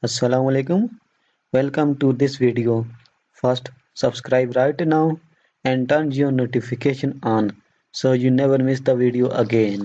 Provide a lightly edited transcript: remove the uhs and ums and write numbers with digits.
Assalamu alaikum. Welcome to this video. First, subscribe right now and turn your notification on so you never miss the video again.